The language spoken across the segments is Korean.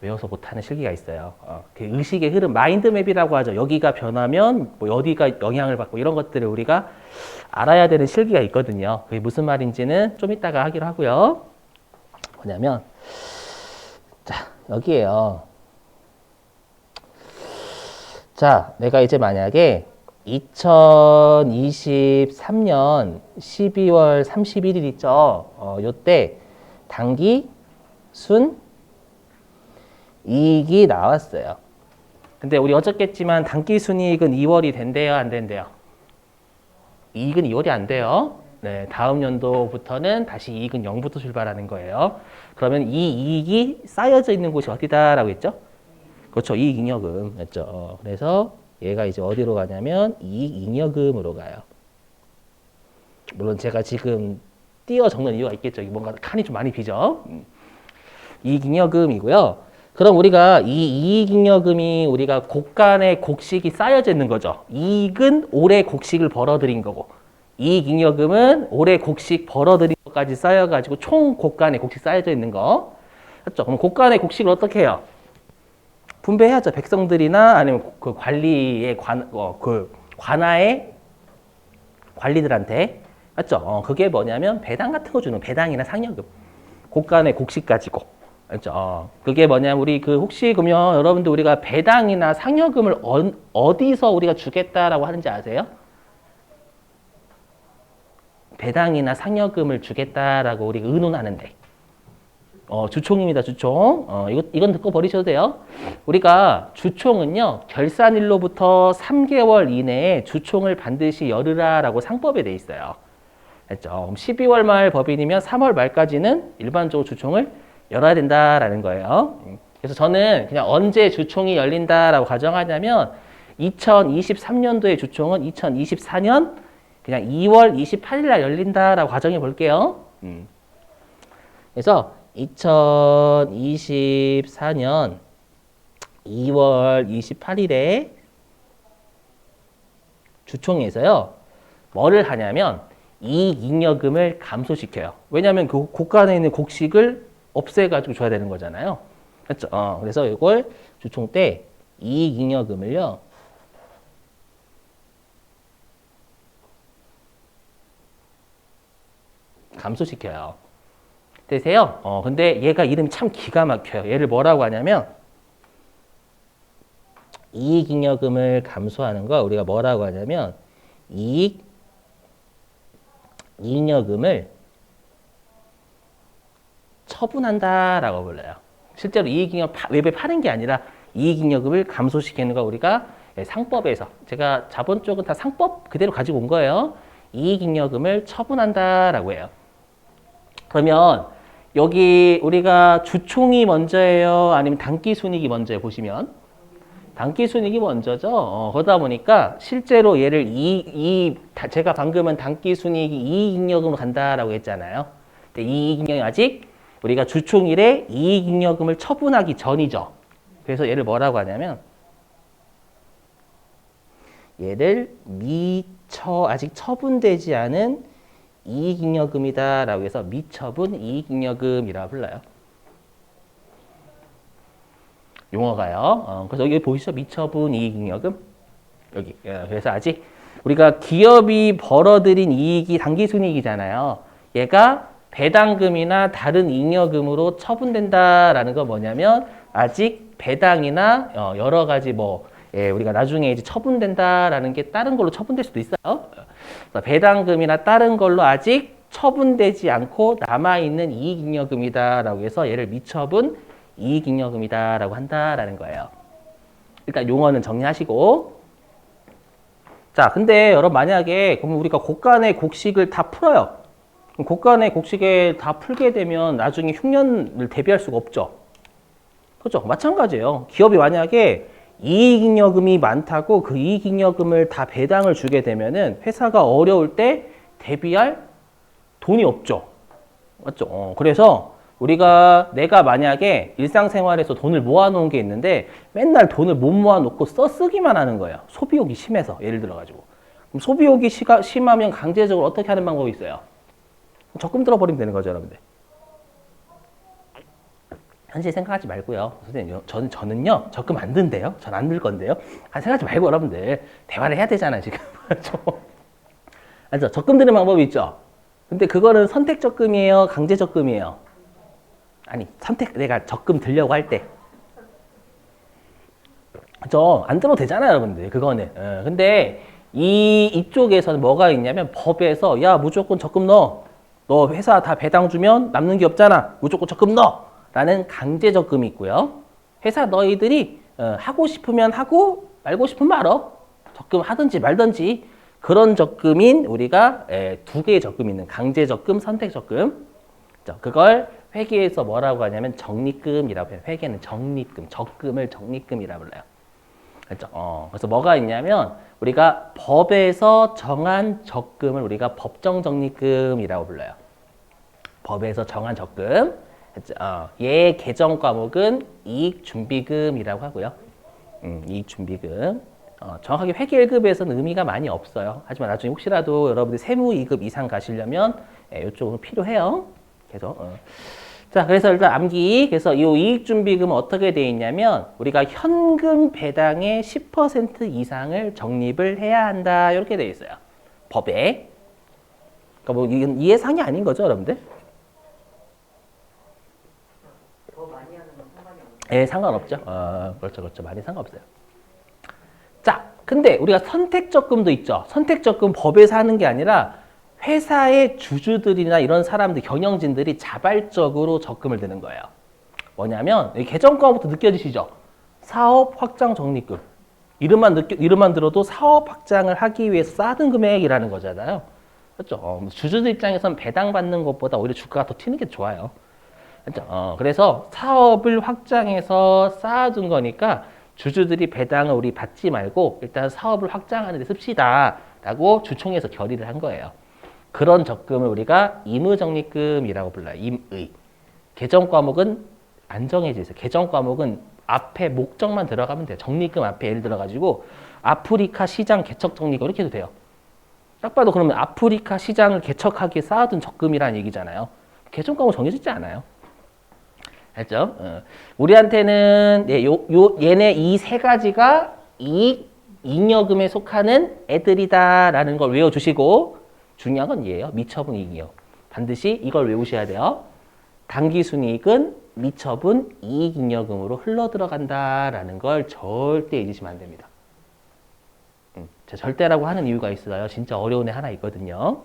외워서 못하는 실기가 있어요. 그 의식의 흐름, 마인드맵이라고 하죠. 여기가 변하면 뭐 어디가 영향을 받고 이런 것들을 우리가 알아야 되는 실기가 있거든요. 그게 무슨 말인지는 좀 이따가 하기로 하고요. 뭐냐면 자, 여기에요. 자, 내가 이제 만약에 2023년 12월 31일 있죠? 요때 당기 순 이익이 나왔어요. 근데 우리 어쨌겠지만 단기순이익은 2월이 된대요, 안 된대요? 이익은 2월이 안 돼요. 네, 다음 연도부터는 다시 이익은 0부터 출발하는 거예요. 그러면 이 이익이 쌓여져 있는 곳이 어디다라고 했죠? 그렇죠, 이익잉여금였죠. 그래서 얘가 이제 어디로 가냐면 이익잉여금으로 가요. 물론 제가 지금 띄어 적는 이유가 있겠죠. 뭔가 칸이 좀 많이 비죠. 이익잉여금이고요. 그럼 우리가 이 이익잉여금이 우리가 곡간의 곡식이 쌓여져 있는 거죠. 이익은 올해 곡식을 벌어들인 거고, 이익잉여금은 올해 곡식 벌어들인 것까지 쌓여가지고 총 곡간의 곡식 쌓여져 있는 거. 맞죠? 그럼 곡간의 곡식을 어떻게 해요? 분배해야죠. 백성들이나 아니면 그 관리의 그 관아의 관리들한테. 맞죠? 그게 뭐냐면 배당 같은 거 주는 배당이나 상여금. 곡간의 곡식 가지고. 알죠? 그게 뭐냐면 우리 그 혹시 그러면 여러분들 우리가 배당이나 상여금을 어디서 우리가 주겠다라고 하는지 아세요? 배당이나 상여금을 주겠다라고 우리가 의논하는데 주총입니다. 주총. 이건 듣고 버리셔도 돼요. 우리가 주총은요. 결산일로부터 3개월 이내에 주총을 반드시 열으라라고 상법에 돼 있어요. 알죠? 그럼 12월 말 법인이면 3월 말까지는 일반적으로 주총을 열어야 된다라는 거예요. 그래서 저는 그냥 언제 주총이 열린다라고 가정하냐면 2023년도의 주총은 2024년 그냥 2월 28일 날 열린다라고 가정해 볼게요. 그래서 2024년 2월 28일에 주총에서요. 뭐를 하냐면 이익잉여금을 감소시켜요. 왜냐하면 그 곡간에 있는 곡식을 없애가지고 줘야 되는 거잖아요. 그렇죠? 그래서 이걸 주총 때 이익잉여금을요. 감소시켜요. 되세요? 근데 얘가 이름이 참 기가 막혀요. 얘를 뭐라고 하냐면 이익잉여금을 감소하는 거 우리가 뭐라고 하냐면 이익잉여금을 처분한다라고 불러요. 실제로 이익잉여 외부에 파는 게 아니라 이익잉여금을 감소시키는 거 우리가 상법에서 제가 자본 쪽은 다 상법 그대로 가지고 온 거예요. 이익잉여금을 처분한다라고 해요. 그러면 여기 우리가 주총이 먼저예요? 아니면 단기순이익이 먼저예요? 보시면 단기순이익이 먼저죠. 그러다 보니까 실제로 얘를 제가 방금은 단기순이익이 이익잉여금으로 간다라고 했잖아요. 근데 이익잉여금이 아직 우리가 주총일에 이익잉여금을 처분하기 전이죠. 그래서 얘를 뭐라고 하냐면 얘를 아직 처분되지 않은 이익잉여금이다라고 해서 미처분 이익잉여금이라고 불러요. 용어가요. 그래서 여기 보이시죠? 미처분 이익잉여금. 여기. 그래서 아직 우리가 기업이 벌어들인 이익이 단기순이익이잖아요. 얘가 배당금이나 다른 잉여금으로 처분된다라는 건 뭐냐면 아직 배당이나 여러 가지 우리가 나중에 이제 처분된다라는 게 다른 걸로 처분될 수도 있어요. 배당금이나 다른 걸로 아직 처분되지 않고 남아있는 이익잉여금이다라고 해서 얘를 미처분 이익잉여금이다라고 한다라는 거예요. 일단 용어는 정리하시고. 자, 근데 여러분 만약에 그럼 우리가 곡간의 곡식을 다 풀어요. 곡간의 곡식에 다 풀게 되면 나중에 흉년을 대비할 수가 없죠. 그렇죠? 마찬가지예요. 기업이 만약에 이익잉여금이 많다고 그 이익잉여금을 다 배당을 주게 되면은 회사가 어려울 때 대비할 돈이 없죠. 맞죠? 그래서 내가 만약에 일상생활에서 돈을 모아놓은 게 있는데 맨날 돈을 못 모아놓고 쓰기만 하는 거예요. 소비욕이 심해서 예를 들어가지고. 그럼 소비욕이 심하면 강제적으로 어떻게 하는 방법이 있어요? 적금 들어버리면 되는 거죠, 여러분들. 현실 생각하지 말고요. 선생님, 저는요, 적금 안 든대요. 전 안 들 건데요. 생각하지 말고 여러분들, 대화를 해야 되잖아요, 지금. 알죠? 적금 드는 방법이 있죠? 근데 그거는 선택 적금이에요? 강제 적금이에요? 아니, 내가 적금 들려고 할 때. 안 들어도 되잖아요, 여러분들. 그거는. 근데 이쪽에서는 뭐가 있냐면 법에서 야, 무조건 적금 넣어. 너 회사 다 배당 주면 남는 게 없잖아. 무조건 적금 넣어. 라는 강제 적금이 있고요. 회사 너희들이 하고 싶으면 하고 말고 싶으면 말어. 적금 하든지 말든지 그런 적금인 우리가 두 개의 적금이 있는 강제 적금, 선택 적금. 그걸 회계에서 뭐라고 하냐면 적립금이라고 해요. 회계는 적립금, 적금을 적립금이라고 불러요. 그렇죠? 그래서 뭐가 있냐면 우리가 법에서 정한 적금을 우리가 법정 적립금이라고 불러요. 법에서 정한 적금. 그렇죠? 얘 개정 과목은 이익준비금이라고 하고요. 이익준비금. 정확하게 회계 1급에서는 의미가 많이 없어요. 하지만 나중에 혹시라도 여러분들 세무 2급 이상 가시려면 이쪽은 필요해요. 계속. 자, 그래서 일단 암기. 그래서 이 이익준비금은 어떻게 되어 있냐면 우리가 현금 배당의 10% 이상을 적립을 해야 한다. 이렇게 되어 있어요. 법에. 그러니까 뭐 이건 이해상이 아닌 거죠, 여러분들? 더 많이 하는 건 상관이 없나요? 예, 상관없죠. 그렇죠, 그렇죠. 많이 상관없어요. 자, 근데 우리가 선택적금도 있죠. 선택적금 법에서 하는 게 아니라 회사의 주주들이나 이런 사람들, 경영진들이 자발적으로 적금을 드는 거예요. 뭐냐면 개정과부터 느껴지시죠? 사업 확장 적립금. 이름만 들어도 사업 확장을 하기 위해서 쌓은 금액이라는 거잖아요. 그렇죠? 주주들 입장에서는 배당받는 것보다 오히려 주가가 더 튀는 게 좋아요. 그렇죠? 그래서 사업을 확장해서 쌓아둔 거니까 주주들이 배당을 우리 받지 말고 일단 사업을 확장하는 데 씁시다 라고 주총에서 결의를 한 거예요. 그런 적금을 우리가 임의적립금이라고 불러요. 임의. 개정 과목은 안 정해져 있어요. 개정 과목은 앞에 목적만 들어가면 돼요. 적립금 앞에 예를 들어가지고 아프리카 시장 개척 적립금 이렇게 해도 돼요. 딱 봐도 그러면 아프리카 시장을 개척하기에 쌓아둔 적금이라는 얘기잖아요. 개정 과목 정해지지 않아요. 알죠? 우리한테는 얘네 이 세 가지가 잉여금에 속하는 애들이다라는 걸 외워주시고 중요한 건 얘예요. 미처분 이익이요. 반드시 이걸 외우셔야 돼요. 당기순이익은 미처분 이익잉여금으로 흘러들어간다라는 걸 절대 잊으시면 안 됩니다. 제가 절대라고 하는 이유가 있어요. 진짜 어려운 애 하나 있거든요.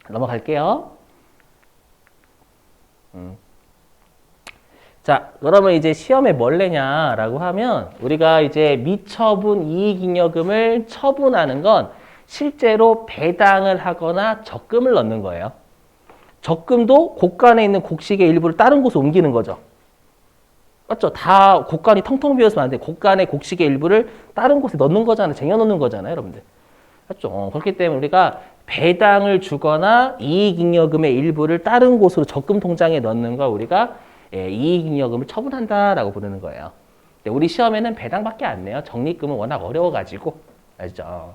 넘어갈게요. 자, 그러면 이제 시험에 뭘 내냐라고 하면 우리가 이제 미처분 이익잉여금을 처분하는 건 실제로 배당을 하거나 적금을 넣는 거예요. 적금도 곳간에 있는 곡식의 일부를 다른 곳에 옮기는 거죠. 맞죠? 다 곡간이 텅텅 비었으면 안 돼. 곡간의 곡식의 일부를 다른 곳에 넣는 거잖아요. 쟁여놓는 거잖아요, 여러분들. 맞죠? 그렇기 때문에 우리가 배당을 주거나 이익잉여금의 일부를 다른 곳으로 적금 통장에 넣는 걸 우리가 이익잉여금을 처분한다라고 부르는 거예요. 우리 시험에는 배당밖에 안 내요. 적립금은 워낙 어려워가지고. 알죠?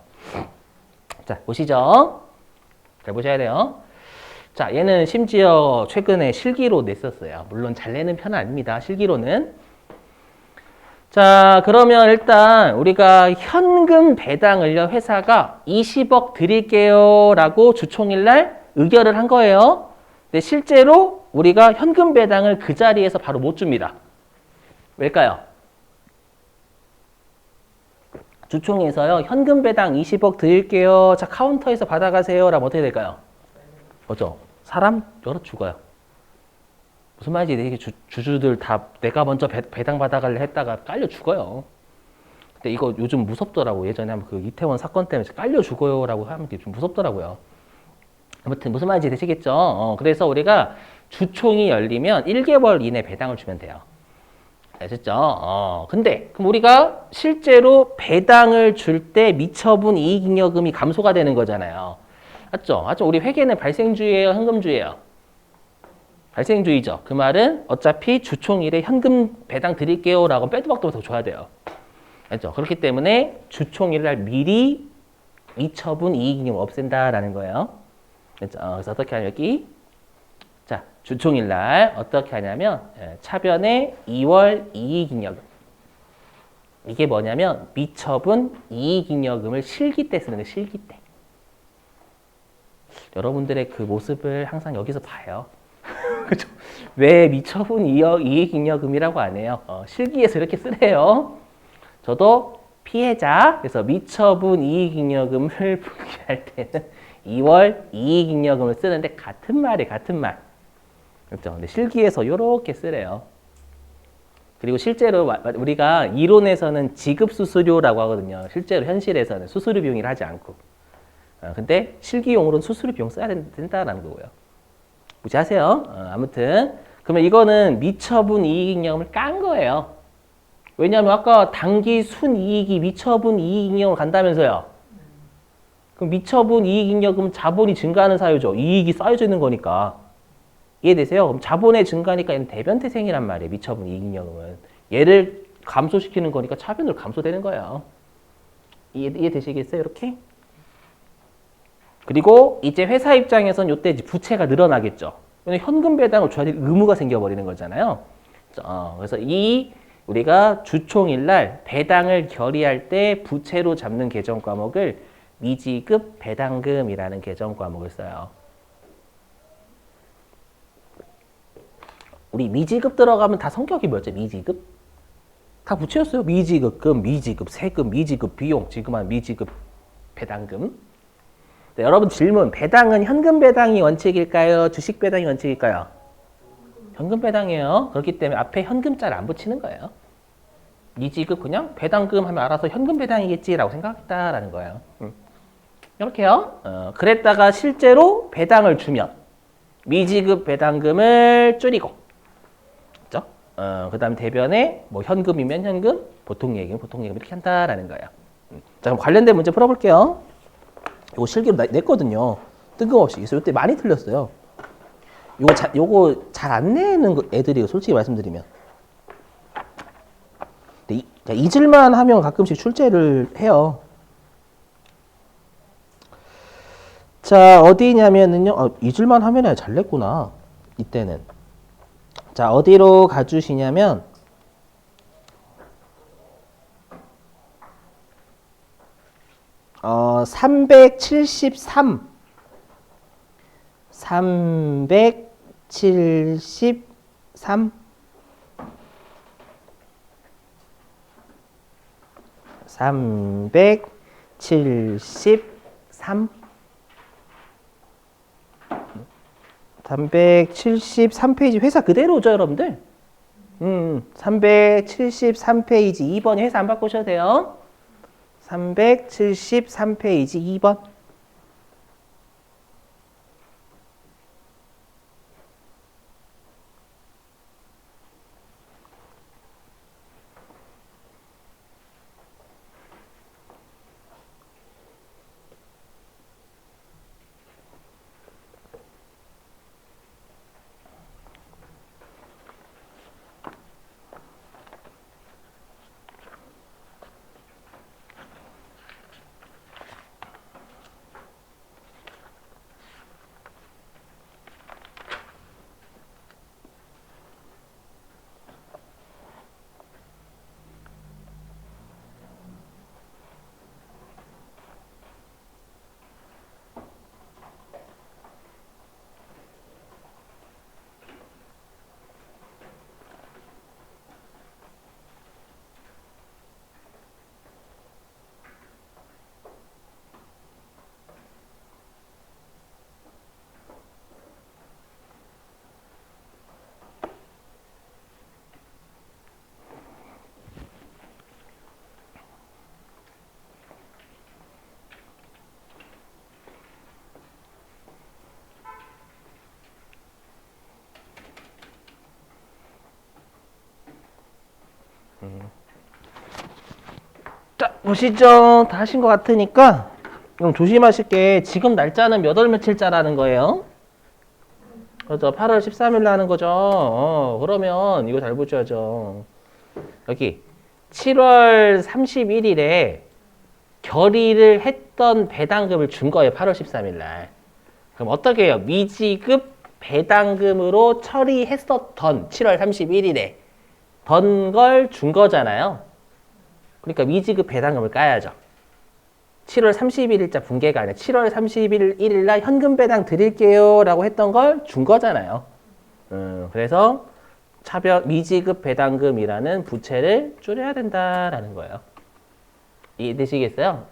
자, 보시죠. 잘 보셔야 돼요. 자, 얘는 심지어 최근에 실기로 냈었어요. 물론 잘 내는 편은 아닙니다. 실기로는. 자, 그러면 일단 우리가 현금 배당을요, 회사가 20억 드릴게요 라고 주총일날 의결을 한 거예요. 근데 실제로 우리가 현금 배당을 그 자리에서 바로 못 줍니다. 왜일까요? 주총에서요, 현금 배당 20억 드릴게요. 자, 카운터에서 받아가세요. 라면 어떻게 될까요? 그죠? 사람 여러 죽어요. 무슨 말인지 이게 주주들 다 내가 먼저 배당 받아갈래 했다가 깔려 죽어요. 근데 이거 요즘 무섭더라고. 예전에 한번 그 이태원 사건 때문에 깔려 죽어요라고 하는 게 좀 무섭더라고요. 아무튼 무슨 말인지 되시겠죠? 그래서 우리가 주총이 열리면 1개월 이내 배당을 주면 돼요. 아셨죠? 근데 그럼 우리가 실제로 배당을 줄 때 미처분 이익잉여금이 감소가 되는 거잖아요. 맞죠? 우리 회계는 발생주의예요, 현금주의예요? 발생주의죠. 그 말은 어차피 주총일에 현금 배당 드릴게요 라고 빼도 박도 더 줘야 돼요. 알죠? 그렇기 때문에 주총일날 미리 미처분 이익잉여금 없앤다라는 거예요. 그래서 어떻게 하냐면 여기 자 주총일 날 어떻게 하냐면 차변에 2월 이익잉여금 이게 뭐냐면 미처분 이익잉여금을 실기 때 쓰는 거예요. 실기 때. 여러분들의 그 모습을 항상 여기서 봐요. 그죠? 왜 미처분 이익잉여금이라고 안 해요? 실기에서 이렇게 쓰래요. 저도 피해자, 그래서 미처분 이익잉여금을 분기할 때는 2월 이익잉여금을 쓰는데 같은 말이에요. 같은 말. 그렇죠? 근데 실기에서 이렇게 쓰래요. 그리고 실제로 우리가 이론에서는 지급수수료라고 하거든요. 실제로 현실에서는 수수료 비용이라 하지 않고. 근데 실기용으로는 수수료 비용 써야 된다라는 거고요. 무시하세요. 아무튼 그러면 이거는 미처분 이익잉여금을 깐 거예요. 왜냐하면 아까 당기 순이익이 미처분 이익잉여금으로 간다면서요. 그럼 미처분 이익잉여금은 자본이 증가하는 사유죠. 이익이 쌓여져 있는 거니까. 이해되세요? 그럼 자본의 증가니까 얘는 대변태생이란 말이에요. 미처분 이익잉여금은. 얘를 감소시키는 거니까 차변으로 감소되는 거예요. 이해되시겠어요? 이렇게? 그리고 이제 회사 입장에서는 이때 이제 부채가 늘어나겠죠. 왜냐면 현금 배당을 줘야 될 의무가 생겨버리는 거잖아요. 그래서 우리가 주총일 날 배당을 결의할 때 부채로 잡는 계정 과목을 미지급 배당금이라는 계정 과목을 써요. 우리 미지급 들어가면 다 성격이 뭐였죠? 미지급? 다 부채였어요. 미지급금, 미지급 세금, 미지급 비용, 지급한 미지급 배당금. 네, 여러분 질문, 배당은 현금 배당이 원칙일까요? 주식 배당이 원칙일까요? 현금 배당이에요. 그렇기 때문에 앞에 현금자를 안 붙이는 거예요. 미지급 그냥 배당금 하면 알아서 현금 배당이겠지라고 생각했다라는 거예요. 이렇게요. 그랬다가 실제로 배당을 주면 미지급 배당금을 줄이고, 그렇죠? 그 다음 대변에 뭐 현금이면 현금, 보통 예금 이렇게 한다라는 거예요. 자, 그럼 관련된 문제 풀어볼게요. 이거 실기로 냈거든요. 뜬금없이. 그래서 이때 많이 틀렸어요. 요거 잘 안 내는 애들이에요. 솔직히 말씀드리면. 근데 잊을만 하면 가끔씩 출제를 해요. 자, 어디냐면은요. 잊을만 하면 잘 냈구나. 이때는. 자, 어디로 가주시냐면 373 373 373페이지 회사 그대로죠, 여러분들? 373페이지 2번이 회사 안 바꾸셔도 돼요. 373페이지 2번. 자, 보시죠. 다 하신 것 같으니까 좀 조심하실 게 지금 날짜는 몇 월 며칠자라는 거예요. 그렇죠. 8월 13일 나는 거죠. 그러면 이거 잘 보셔야죠. 여기 7월 31일에 결의를 했던 배당금을 준 거예요. 8월 13일 날. 그럼 어떻게 해요? 미지급 배당금으로 처리했었던 7월 31일에 던 걸 준 거잖아요. 그러니까 미지급 배당금을 까야죠. 7월 31일자 분계가 아니라 7월 31일 날 현금 배당 드릴게요 라고 했던 걸 준 거잖아요. 그래서 미지급 배당금이라는 부채를 줄여야 된다라는 거예요. 이해되시겠어요?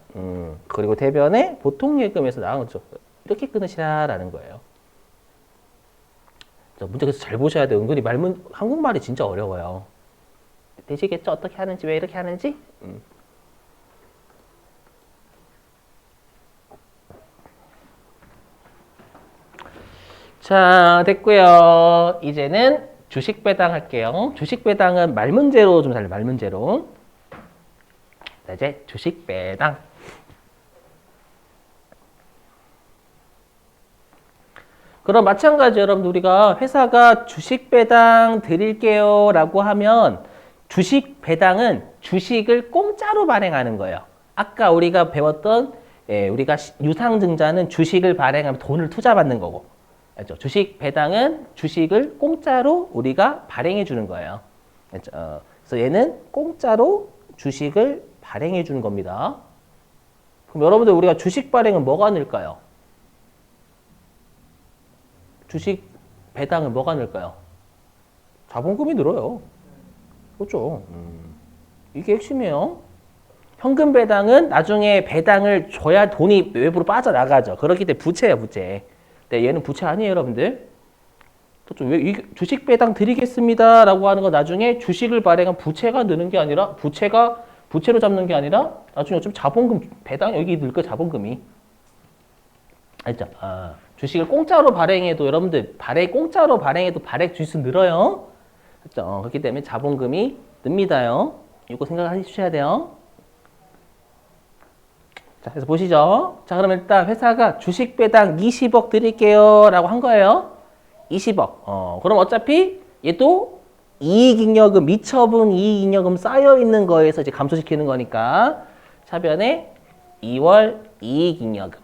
그리고 대변에 보통 예금에서 나온 거죠. 이렇게 끊으시라라는 거예요. 문제 그래서 잘 보셔야 돼요. 은근히 한국말이 진짜 어려워요. 되시겠죠? 어떻게 하는지, 왜 이렇게 하는지? 자, 됐고요. 이제는 주식 배당 할게요. 주식 배당은 말문제로 좀 살려, 말문제로. 자, 이제 주식 배당. 그럼 마찬가지 여러분들 우리가 회사가 주식 배당 드릴게요 라고 하면 주식 배당은 주식을 공짜로 발행하는 거예요. 아까 우리가 배웠던 우리가 유상증자는 주식을 발행하면 돈을 투자받는 거고, 알죠? 주식 배당은 주식을 공짜로 우리가 발행해 주는 거예요. 알죠? 그래서 얘는 공짜로 주식을 발행해 주는 겁니다. 그럼 여러분들 우리가 주식 발행은 뭐가 늘까요? 주식 배당은 뭐가 늘까요? 자본금이 늘어요. 그렇죠. 이게 핵심이에요. 현금 배당은 나중에 배당을 줘야 돈이 외부로 빠져나가죠. 그렇기 때문에 부채예요, 부채. 근데 얘는 부채 아니에요, 여러분들. 그렇죠. 왜 주식 배당 드리겠습니다 라고 하는 거 나중에 주식을 발행한 부채가 느는 게 아니라 부채로 잡는 게 아니라 나중에 어차피 자본금 배당 여기 늘 거 자본금이. 알죠? 주식을 공짜로 발행해도 여러분들 공짜로 발행해도 발행 주식 늘어요. 그렇죠? 그렇기 때문에 자본금이 늡니다요. 이거 생각하셔야 돼요. 자, 그래서 보시죠. 자, 그러면 일단 회사가 주식 배당 20억 드릴게요 라고 한 거예요. 20억. 그럼 어차피 얘도 이익잉여금, 미처분 이익잉여금 쌓여 있는 거에서 이제 감소시키는 거니까 차변에 2월 이익잉여금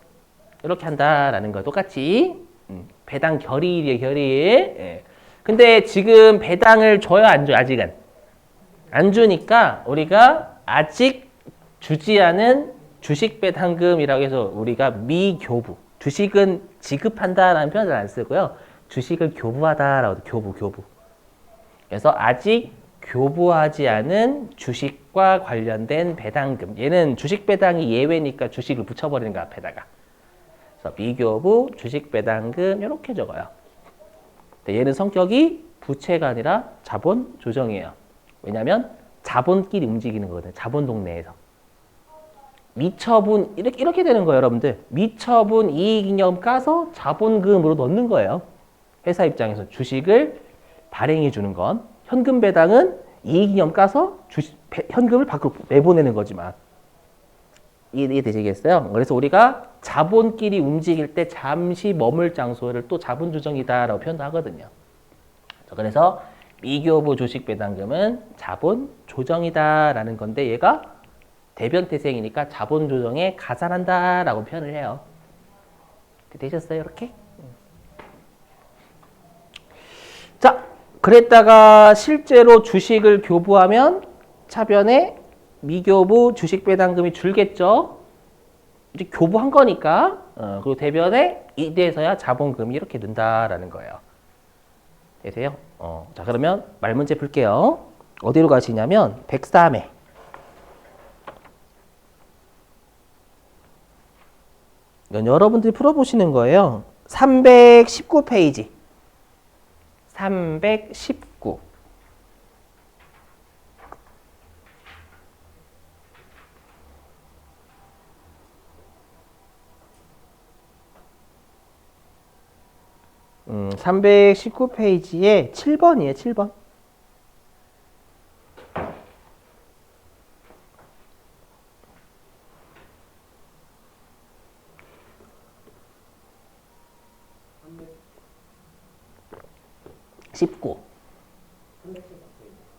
이렇게 한다라는 거 똑같이 배당 결의일이에요, 결의일. 예. 근데 지금 배당을 줘요, 안 줘요? 아직은 안 주니까 우리가 아직 주지 않은 주식 배당금이라고 해서 우리가 미교부, 주식은 지급한다라는 표현을 안 쓰고요. 주식을 교부하다라고 교부. 그래서 아직 교부하지 않은 주식과 관련된 배당금. 얘는 주식 배당이 예외니까 주식을 붙여버리는 거 앞에다가. 그래서 미교부 주식 배당금 이렇게 적어요. 근데 얘는 성격이 부채가 아니라 자본 조정이에요. 왜냐하면 자본끼리 움직이는 거거든요. 자본 동네에서. 미처분 이렇게 되는 거예요, 여러분들. 미처분 이익잉여금 까서 자본금으로 넣는 거예요. 회사 입장에서 주식을 발행해 주는 건 현금 배당은 이익잉여금 까서 현금을 밖으로 내보내는 거지만 이해되시겠어요? 그래서 우리가 자본끼리 움직일 때 잠시 머물 장소를 또 자본 조정이다라고 표현도 하거든요. 그래서 미교부 주식 배당금은 자본 조정이다라는 건데 얘가 대변 태생이니까 자본 조정에 가산한다라고 표현을 해요. 되셨어요, 이렇게? 자, 그랬다가 실제로 주식을 교부하면 차변에 미교부 주식 배당금이 줄겠죠. 이제 교부한 거니까. 그리고 대변에 이때서야 자본금이 이렇게 는다라는 거예요. 되세요? 자, 그러면 말문제 풀게요. 어디로 가시냐면 103회. 이건 여러분들이 풀어보시는 거예요. 319페이지. 319. 음, 319페이지에 7번이에요, 7번.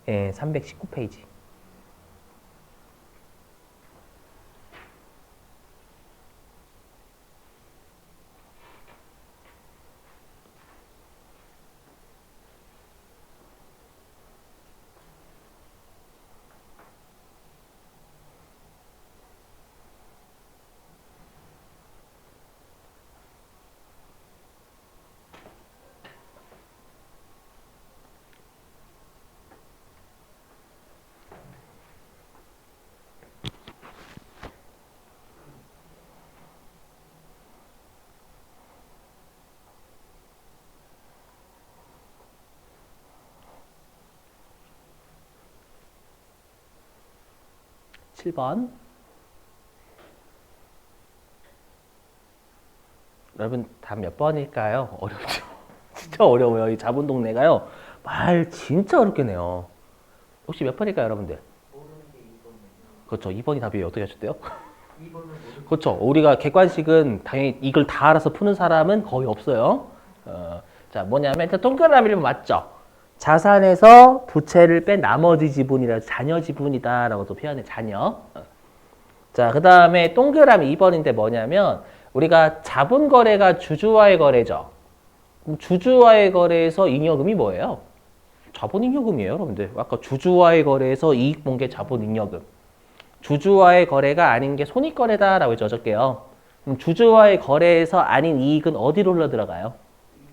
예, 319페이지. 7번. 여러분 답 몇 번일까요? 어렵죠. 진짜 어려워요. 이 자본 동네가요. 말 진짜 어렵게 내요. 혹시 몇 번일까요, 여러분들? 모르는 게 2번이에요. 그렇죠. 2번이 답이에요. 어떻게 하셨대요? 2번은 모르는 그렇죠. 우리가 객관식은 당연히 이걸 다 알아서 푸는 사람은 거의 없어요. 자, 뭐냐면 일단 동그라미를 맞죠. 자산에서 부채를 뺀 나머지 지분이라 자녀 지분이다라고 또 표현해. 자녀. 자, 그 다음에 동그라미 2번인데 뭐냐면 우리가 자본 거래가 주주와의 거래죠. 그럼 주주와의 거래에서 잉여금이 뭐예요? 자본 잉여금이에요, 여러분들. 아까 주주와의 거래에서 이익 본 게 자본 잉여금. 주주와의 거래가 아닌 게 손익거래다라고 적을게요. 그럼 주주와의 거래에서 아닌 이익은 어디로 흘러 들어가요?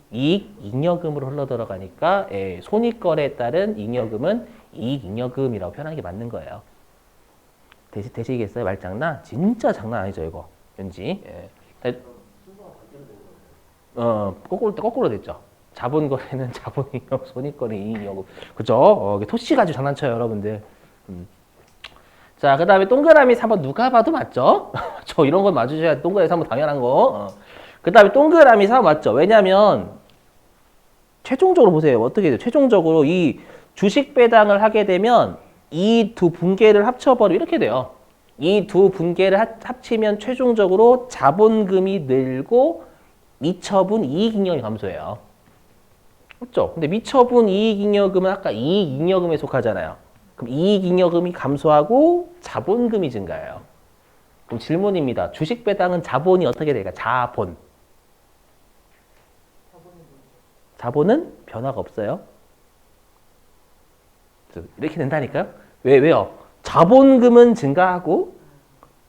이익 잉여금으로 흘러 들어가니까 손익거래에 따른 잉여금은 이익 잉여금이라고 표현하는 게 맞는 거예요. 되시겠어요? 말장난? 진짜 장난 아니죠, 이거. 왠지. 거꾸로 됐죠. 자본 거래는 자본 잉여금, 손익거래 이익 잉여금. 그죠? 토시 가지고 장난쳐요, 여러분들. 자, 그 다음에 동그라미 3번 누가 봐도 맞죠? 저 이런 건 맞으셔야 동그라미 3번 당연한 거. 그 다음에 동그라미 4번 맞죠? 왜냐면 최종적으로 보세요. 어떻게 돼요? 최종적으로 이 주식 배당을 하게 되면 이 두 분계를 합쳐버리면 이렇게 돼요. 이 두 분계를 합치면 최종적으로 자본금이 늘고 미처분 이익잉여금이 감소해요. 그렇죠? 근데 미처분 이익잉여금은 아까 이익잉여금에 속하잖아요. 그럼 이익잉여금이 감소하고 자본금이 증가해요. 그럼 질문입니다. 주식 배당은 자본이 어떻게 될까? 자본은 변화가 없어요. 이렇게 된다니까요? 왜요? 자본금은 증가하고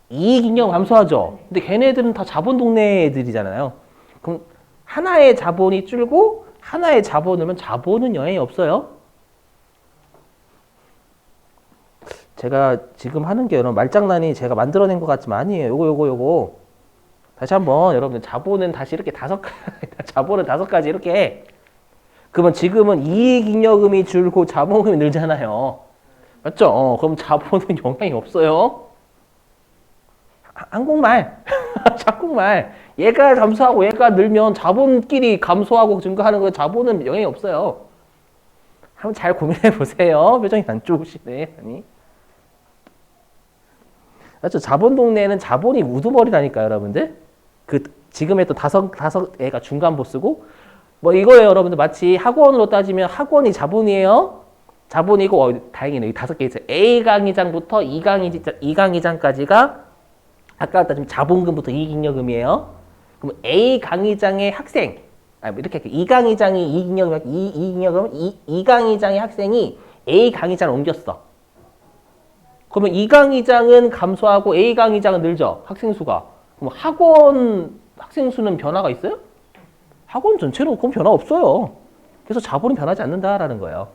이익잉여금 감소하죠. 근데 걔네들은 다 자본 동네 애들이잖아요. 그럼 하나의 자본이 줄고 하나의 자본 늘면 자본은 영향이 없어요. 제가 지금 하는 게 여러분 말장난이 제가 만들어낸 것 같지만 아니에요. 요거. 다시 한번 여러분들 자본은 다시 이렇게 자본은 5가지 이렇게 해. 그러면 지금은 이익잉여금이 줄고 자본금이 늘잖아요. 맞죠? 그럼 자본은 영향이 없어요. 한국말. 한국말. 얘가 감소하고 얘가 늘면 자본끼리 감소하고 증가하는 거 자본은 영향이 없어요. 한번 잘 고민해 보세요. 표정이 안 좋으시네. 아니. 맞죠? 자본 동네에는 자본이 우두머리라니까요, 여러분들. 그 지금의 또 다섯 애가 중간 보스고 뭐 이거예요, 여러분들. 마치 학원으로 따지면 학원이 자본이에요. 자본이고 다행이네. 5개 있어요. A 강의장부터 E 강의장까지가 아까 따지면 자본금부터 이익잉여금이에요. 그럼 A 강의장의 학생 이렇게 E 강의장이 이익잉여금 E 강의장의 학생이 A 강의장을 옮겼어. 그러면 E 강의장은 감소하고 A 강의장은 늘죠. 학생 수가. 그럼 학원 학생 수는 변화가 있어요? 학원 전체로 그건 변화 없어요. 그래서 자본은 변하지 않는다라는 거예요.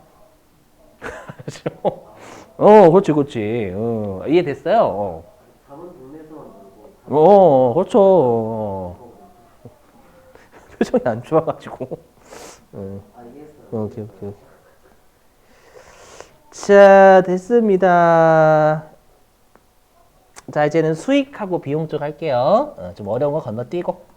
그렇지. 이해됐어요? 자본 동네에서만 놀고 그렇죠. 표정이 안 좋아가지고. 이해했어요. 오케이. 자, 됐습니다. 자, 이제는 수익하고 비용 쪽 할게요. 좀 어려운 거 건너뛰고.